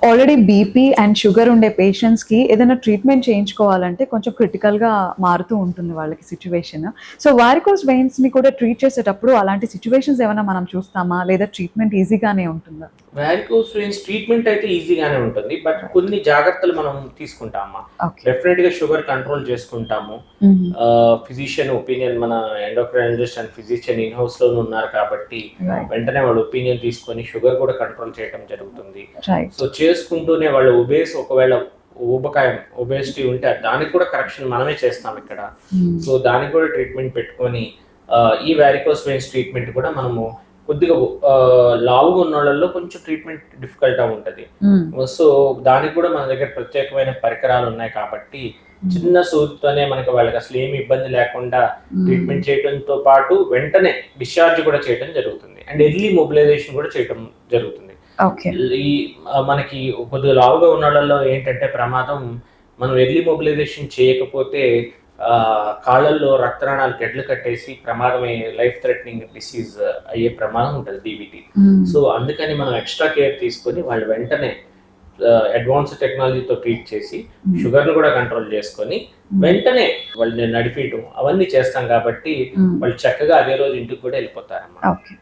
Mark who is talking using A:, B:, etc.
A: Already BP and sugar ఉండే పేషెంట్స్‌కి ఏదైనా ట్రీట్మెంట్ చేయించుకోవాలంటే కొంచెం క్రిటికల్‌గా మారుతూ ఉంటుంది వాళ్ళకి సిట్యుయేషన్. సో, వారికోస్ వెయిన్స్‌ని కూడా ట్రీట్ చేసేటప్పుడు అలాంటి సిట్యుయేషన్స్ ఏమైనా మనం చూస్తామా? లేదా ట్రీట్మెంట్ ఈజీగానే ఉంటుందా?
B: వారికోస్ వెయిన్స్ ట్రీట్మెంట్ అయితే ఈజీగానే ఉంటుంది. But
A: right.
B: కొన్ని జాగ్రత్తలు మనం తీసుకుంటామమ్మా.
A: ఓకే.
B: డెఫినిట్‌గా షుగర్ కంట్రోల్ చేసుకుంటాము.
A: హుహు.
B: ఫిజిషియన్ ఒపీనియన్ మన ఎండోక్రైనాలజిస్ట్ అండ్ ఫిజిషియన్ ఇన్ హౌస్‌లోనే ఉన్నారు కాబట్టి
A: రైట్.
B: వెంటనే వాళ్ళ ఒపీనియన్ తీసుకొని షుగర్ కూడా కంట్రోల్ చేయడం జరుగుతుంది.
A: రైట్.
B: సో, చేసుకుంటూనే వాళ్ళు ఒకవేళ ఊబకాయం, ఒబేసిటీ ఉంటే దానికి కూడా కరెక్షన్ మనమే చేస్తాం ఇక్కడ.
A: హ్మ్.
B: సో, దానికి కూడా ట్రీట్మెంట్ పెట్టుకొని ఈ వారికోస్ వెయిన్స్ ట్రీట్మెంట్ కూడా మనము కొద్దిగా లావుగా ఉన్నోళ్ళలో కొంచెం ట్రీట్మెంట్ డిఫికల్ట్‌గా ఉంటది.
A: హ్మ్.
B: సో, దానికి కూడా మన దగ్గర ప్రత్యేకమైన పరికరాలు ఉన్నాయి కాబట్టి చిన్న సూదితోనే మనకి వాళ్ళకి అసలు ఏమి ఇబ్బంది లేకుండా ట్రీట్మెంట్ చేయడంతో పాటు వెంటనే డిశ్చార్జ్ కూడా చేయడం జరుగుతుంది. అండ్ ఎర్లీ మొబిలైజేషన్ కూడా చేయడం జరుగుతుంది.
A: ఓకే.
B: ఈ మనకి కొద్దిగా లావుగా ఉన్నోళ్ళలో ఏంటంటే ప్రమాదం, మనం ఎర్లీ మొబిలైజేషన్ చేయకపోతే కాళ్ళల్లో రక్తనాళాలు గడ్డలు కట్టేసి ప్రమాదమయ్యే లైఫ్ థ్రెటనింగ్ డిసీజ్ అయ్యే ప్రమాదం ఉంటుంది డీబీటీ.
A: హ్మ్.
B: సో, అందుకని మనం ఎక్స్ట్రా కేర్ తీసుకొని వాళ్ళు వెంటనే అడ్వాన్స్ టెక్నాలజీతో ట్రీట్ చేసి షుగర్‌ని కూడా కంట్రోల్ చేసుకొని వెంటనే వాళ్ళని నడిపియటం అవన్నీ చేస్తాం కాబట్టి
A: హ్మ్.
B: వాళ్ళు చక్కగా అదే రోజు ఇంటికి కూడా వెళ్ళిపోతారన్నమాట.
A: ఓకే.